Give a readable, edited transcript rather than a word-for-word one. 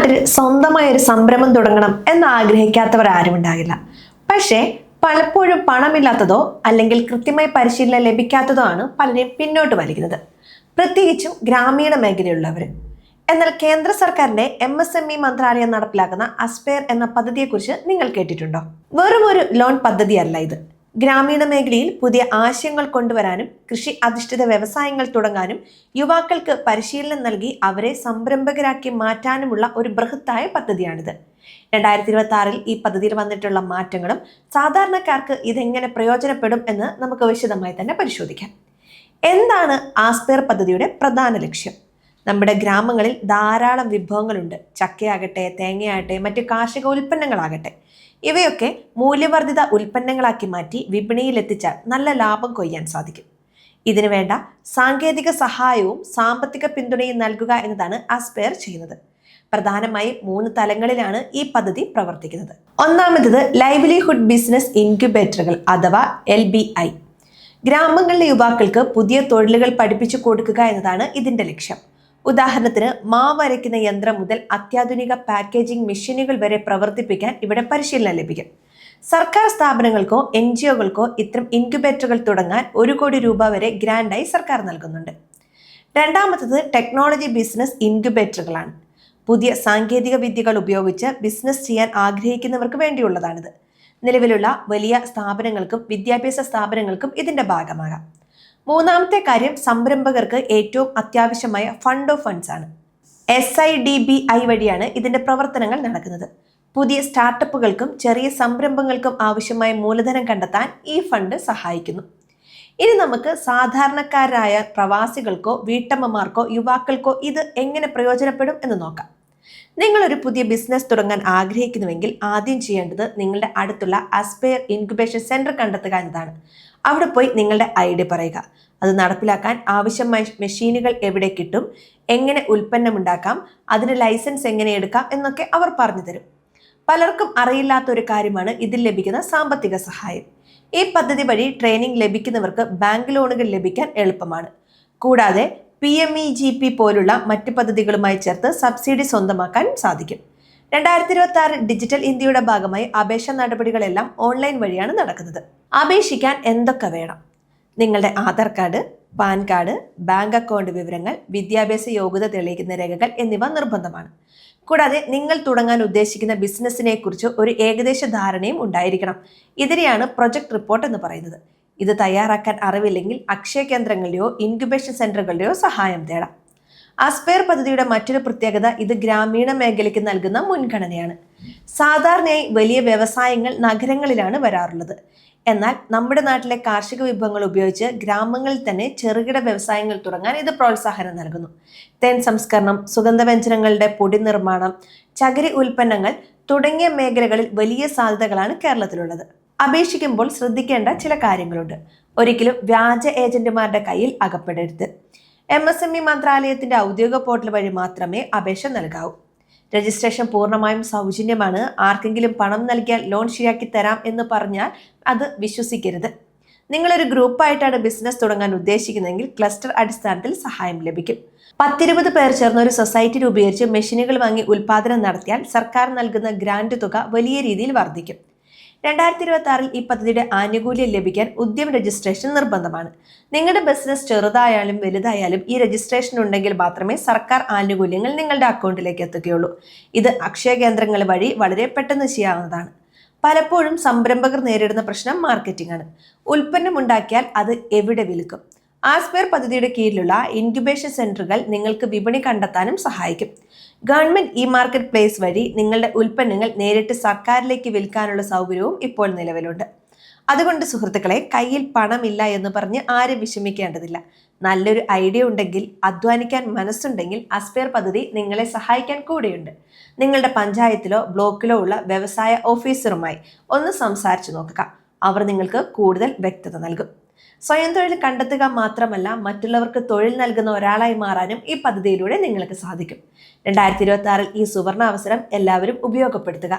നാട്ടിൽ സ്വന്തമായ ഒരു സംരംഭം തുടങ്ങണം എന്ന് ആഗ്രഹിക്കാത്തവർ ആരും ഉണ്ടാകില്ല. പക്ഷേ പലപ്പോഴും പണമില്ലാത്തതോ അല്ലെങ്കിൽ കൃത്യമായി പരിശീലനം ലഭിക്കാത്തതോ ആണ് പലരെയും പിന്നോട്ട് വലിക്കുന്നത്, പ്രത്യേകിച്ചും ഗ്രാമീണ മേഖലയിലുള്ളവർ. എന്നാൽ കേന്ദ്ര സർക്കാരിന്റെ MSME മന്ത്രാലയം നടപ്പിലാക്കുന്ന അസ്പെയർ എന്ന പദ്ധതിയെക്കുറിച്ച് നിങ്ങൾ കേട്ടിട്ടുണ്ടോ? വെറും ഒരു ലോൺ പദ്ധതിയല്ല ഇത്. ഗ്രാമീണ മേഖലയിൽ പുതിയ ആശയങ്ങൾ കൊണ്ടുവരാനും കൃഷി അധിഷ്ഠിത വ്യവസായങ്ങൾ തുടങ്ങാനും യുവാക്കൾക്ക് പരിശീലനം നൽകി അവരെ സംരംഭകരാക്കി മാറ്റാനുമുള്ള ഒരു ബൃഹത്തായ പദ്ധതിയാണിത്. 2026 ഈ പദ്ധതിയിൽ വന്നിട്ടുള്ള മാറ്റങ്ങളും സാധാരണക്കാർക്ക് ഇതെങ്ങനെ പ്രയോജനപ്പെടും എന്ന് നമുക്ക് വിശദമായി തന്നെ പരിശോധിക്കാം. എന്താണ് ആസ്പെയർ പദ്ധതിയുടെ പ്രധാന ലക്ഷ്യം? നമ്മുടെ ഗ്രാമങ്ങളിൽ ധാരാളം വിഭവങ്ങളുണ്ട്. ചക്കയാകട്ടെ, തേങ്ങയാകട്ടെ, മറ്റു കാർഷിക ഉൽപ്പന്നങ്ങളാകട്ടെ, ഇവയൊക്കെ മൂല്യവർദ്ധിത ഉൽപ്പന്നങ്ങളാക്കി മാറ്റി വിപണിയിൽ എത്തിച്ചാൽ നല്ല ലാഭം കൊയ്യാൻ സാധിക്കും. ഇതിനു വേണ്ട സാങ്കേതിക സഹായവും സാമ്പത്തിക പിന്തുണയും നൽകുക എന്നതാണ് ആസ്പെയർ ചെയ്യുന്നത്. പ്രധാനമായും 3 തലങ്ങളിലാണ് ഈ പദ്ധതി പ്രവർത്തിക്കുന്നത്. ഒന്നാമത്തേത് ലൈവ്ലിഹുഡ് ബിസിനസ് ഇൻക്യുബേറ്ററുകൾ അഥവാ LBI. ഗ്രാമങ്ങളിലെ യുവാക്കൾക്ക് പുതിയ തൊഴിലുകൾ പഠിപ്പിച്ചു കൊടുക്കുക എന്നതാണ് ഇതിന്റെ ലക്ഷ്യം. ഉദാഹരണത്തിന് മാവ് അരയ്ക്കുന്ന യന്ത്രം മുതൽ അത്യാധുനിക പാക്കേജിംഗ് മെഷീനുകൾ വരെ പ്രവർത്തിപ്പിക്കാൻ ഇവിടെ പരിശീലനം ലഭിക്കും. സർക്കാർ സ്ഥാപനങ്ങൾക്കോ NGOകൾക്കോ ഇത്തരം ഇൻക്യുബേറ്ററുകൾ തുടങ്ങാൻ 1 കോടി രൂപ വരെ ഗ്രാൻഡായി സർക്കാർ നൽകുന്നുണ്ട്. രണ്ടാമത്തത് ടെക്നോളജി ബിസിനസ് ഇൻക്യുബേറ്ററുകളാണ്. പുതിയ സാങ്കേതിക വിദ്യകൾ ഉപയോഗിച്ച് ബിസിനസ് ചെയ്യാൻ ആഗ്രഹിക്കുന്നവർക്ക് വേണ്ടിയുള്ളതാണിത്. നിലവിലുള്ള വലിയ സ്ഥാപനങ്ങൾക്കും വിദ്യാഭ്യാസ സ്ഥാപനങ്ങൾക്കും ഇതിന്റെ ഭാഗമാകാം. മൂന്നാമത്തെ കാര്യം സംരംഭകർക്ക് ഏറ്റവും അത്യാവശ്യമായ ഫണ്ട് ഓഫ് ഫണ്ട്സ് ആണ്. SIDBI വഴിയാണ് ഇതിന്റെ പ്രവർത്തനങ്ങൾ നടക്കുന്നത്. പുതിയ സ്റ്റാർട്ടപ്പുകൾക്കും ചെറിയ സംരംഭങ്ങൾക്കും ആവശ്യമായ മൂലധനം കണ്ടെത്താൻ ഈ ഫണ്ട് സഹായിക്കുന്നു. ഇനി നമുക്ക് സാധാരണക്കാരായ പ്രവാസികൾക്കോ വീട്ടമ്മമാർക്കോ യുവാക്കൾക്കോ ഇത് എങ്ങനെ പ്രയോജനപ്പെടും എന്ന് നോക്കാം. നിങ്ങളൊരു പുതിയ ബിസിനസ് തുടങ്ങാൻ ആഗ്രഹിക്കുന്നുവെങ്കിൽ ആദ്യം ചെയ്യേണ്ടത് നിങ്ങളുടെ അടുത്തുള്ള അസ്പെയർ ഇൻക്യുബേഷൻ സെന്റർ കണ്ടെത്തുക എന്നതാണ്. അവിടെ പോയി നിങ്ങളുടെ ഐഡിയ പറയുക. അത് നടപ്പിലാക്കാൻ ആവശ്യമായ മെഷീനുകൾ എവിടെ കിട്ടും, എങ്ങനെ ഉൽപ്പന്നം ഉണ്ടാക്കാം, അതിന് ലൈസൻസ് എങ്ങനെ എടുക്കാം എന്നൊക്കെ അവർ പറഞ്ഞു തരും. പലർക്കും അറിയില്ലാത്ത ഒരു കാര്യമാണ് ഇതിൽ ലഭിക്കുന്ന സാമ്പത്തിക സഹായം. ഈ പദ്ധതി വഴി ട്രെയിനിങ് ലഭിക്കുന്നവർക്ക് ബാങ്ക് ലോണുകൾ ലഭിക്കാൻ എളുപ്പമാണ്. കൂടാതെ PMEGP പോലുള്ള മറ്റ് പദ്ധതികളുമായി ചേർത്ത് സബ്സിഡി സ്വന്തമാക്കാൻ സാധിക്കും. 2026 ഡിജിറ്റൽ ഇന്ത്യയുടെ ഭാഗമായി അപേക്ഷാ നടപടികളെല്ലാം ഓൺലൈൻ വഴിയാണ് നടക്കുന്നത്. അപേക്ഷിക്കാൻ എന്തൊക്കെ വേണം? നിങ്ങളുടെ Aadhaar card, pan card, bank account വിവരങ്ങൾ, വിദ്യാഭ്യാസ യോഗ്യത തെളിയിക്കുന്ന രേഖകൾ എന്നിവ നിർബന്ധമാണ്. കൂടാതെ നിങ്ങൾ തുടങ്ങാൻ ഉദ്ദേശിക്കുന്ന ബിസിനസ്സിനെ കുറിച്ച് ഒരു ഏകദേശ ധാരണയും ഉണ്ടായിരിക്കണം. ഇതിനെയാണ് പ്രൊജക്ട് റിപ്പോർട്ട് എന്ന് പറയുന്നത്. ഇത് തയ്യാറാക്കാൻ അറിവില്ലെങ്കിൽ അക്ഷയ കേന്ദ്രങ്ങളുടെയോ ഇൻക്യുബേഷൻ സെന്ററുകളുടെയോ സഹായം തേടാം. അസ്പെയർ പദ്ധതിയുടെ മറ്റൊരു പ്രത്യേകത ഇത് ഗ്രാമീണ മേഖലയ്ക്ക് നൽകുന്ന മുൻഗണനയാണ്. സാധാരണയായി വലിയ വ്യവസായങ്ങൾ നഗരങ്ങളിലാണ് വരാറുള്ളത്. എന്നാൽ നമ്മുടെ നാട്ടിലെ കാർഷിക വിഭവങ്ങൾ ഉപയോഗിച്ച് ഗ്രാമങ്ങളിൽ തന്നെ ചെറുകിട വ്യവസായങ്ങൾ തുടങ്ങാൻ ഇത് പ്രോത്സാഹനം നൽകുന്നു. തേൻ സംസ്കരണം, സുഗന്ധവ്യഞ്ജനങ്ങളുടെ പൊടി നിർമ്മാണം, ചകിരി ഉൽപ്പന്നങ്ങൾ തുടങ്ങിയ മേഖലകളിൽ വലിയ സാധ്യതകളാണ് കേരളത്തിലുള്ളത്. അപേക്ഷിക്കുമ്പോൾ ശ്രദ്ധിക്കേണ്ട ചില കാര്യങ്ങളുണ്ട്. ഒരിക്കലും വ്യാജ ഏജന്റുമാരുടെ കയ്യിൽ അകപ്പെടരുത്. MSME മന്ത്രാലയത്തിന്റെ ഔദ്യോഗിക പോർട്ടൽ വഴി മാത്രമേ അപേക്ഷ നൽകാവൂ. രജിസ്ട്രേഷൻ പൂർണ്ണമായും സൗജന്യമാണ്. ആർക്കെങ്കിലും പണം നൽകിയാൽ ലോൺ ശരിയാക്കി തരാം എന്ന് പറഞ്ഞാൽ അത് വിശ്വസിക്കരുത്. നിങ്ങളൊരു ഗ്രൂപ്പായിട്ടാണ് ബിസിനസ് തുടങ്ങാൻ ഉദ്ദേശിക്കുന്നതെങ്കിൽ ക്ലസ്റ്റർ അടിസ്ഥാനത്തിൽ സഹായം ലഭിക്കും. 10-20 പേർ ചേർന്ന് ഒരു സൊസൈറ്റി രൂപീകരിച്ച് മെഷീനുകൾ വാങ്ങി ഉൽപ്പാദനം നടത്തിയാൽ സർക്കാർ നൽകുന്ന ഗ്രാന്റ് തുക വലിയ രീതിയിൽ വർദ്ധിക്കും. 2026 ഈ പദ്ധതിയുടെ ആനുകൂല്യം ലഭിക്കാൻ ഉദ്യമ രജിസ്ട്രേഷൻ നിർബന്ധമാണ്. നിങ്ങളുടെ ബിസിനസ് ചെറുതായാലും വലുതായാലും ഈ രജിസ്ട്രേഷൻ ഉണ്ടെങ്കിൽ മാത്രമേ സർക്കാർ ആനുകൂല്യങ്ങൾ നിങ്ങളുടെ അക്കൗണ്ടിലേക്ക് എത്തുകയുള്ളൂ. ഇത് അക്ഷയ കേന്ദ്രങ്ങൾ വഴി വളരെ പെട്ടെന്ന് ചെയ്യാവുന്നതാണ്. പലപ്പോഴും സംരംഭകർ നേരിടുന്ന പ്രശ്നം മാർക്കറ്റിംഗ് ആണ്. ഉൽപ്പന്നം ഉണ്ടാക്കിയാൽ അത് എവിടെ വിൽക്കും? ആസ്പെയർ പദ്ധതിയുടെ കീഴിലുള്ള ഇൻക്യുബേഷൻ സെന്ററുകൾ നിങ്ങൾക്ക് വിപണി കണ്ടെത്താനും സഹായിക്കും. ഗവൺമെന്റ് മാർക്കറ്റ് പ്ലേസ് വഴി നിങ്ങളുടെ ഉൽപ്പന്നങ്ങൾ നേരിട്ട് സർക്കാരിലേക്ക് വിൽക്കാനുള്ള സൗകര്യവും ഇപ്പോൾ നിലവിലുണ്ട്. അതുകൊണ്ട് സുഹൃത്തുക്കളെ, കയ്യിൽ പണമില്ല എന്ന് പറഞ്ഞ് ആരും വിഷമിക്കേണ്ടതില്ല. നല്ലൊരു ഐഡിയ ഉണ്ടെങ്കിൽ, അധ്വാനിക്കാൻ മനസ്സുണ്ടെങ്കിൽ അസ്പെയർ പദ്ധതി നിങ്ങളെ സഹായിക്കാൻ കൂടെയുണ്ട്. നിങ്ങളുടെ പഞ്ചായത്തിലോ ബ്ലോക്കിലോ ഉള്ള വ്യവസായ ഓഫീസറുമായി ഒന്ന് സംസാരിച്ചു നോക്കുക. അവർ നിങ്ങൾക്ക് കൂടുതൽ വ്യക്തത നൽകും. സ്വയം തൊഴിൽ കണ്ടെത്തുക മാത്രമല്ല, മറ്റുള്ളവർക്ക് തൊഴിൽ നൽകുന്ന ഒരാളായി മാറാനും ഈ പദ്ധതിയിലൂടെ നിങ്ങൾക്ക് സാധിക്കും. 2026 ഈ സുവർണ അവസരം എല്ലാവരും ഉപയോഗപ്പെടുത്തുക.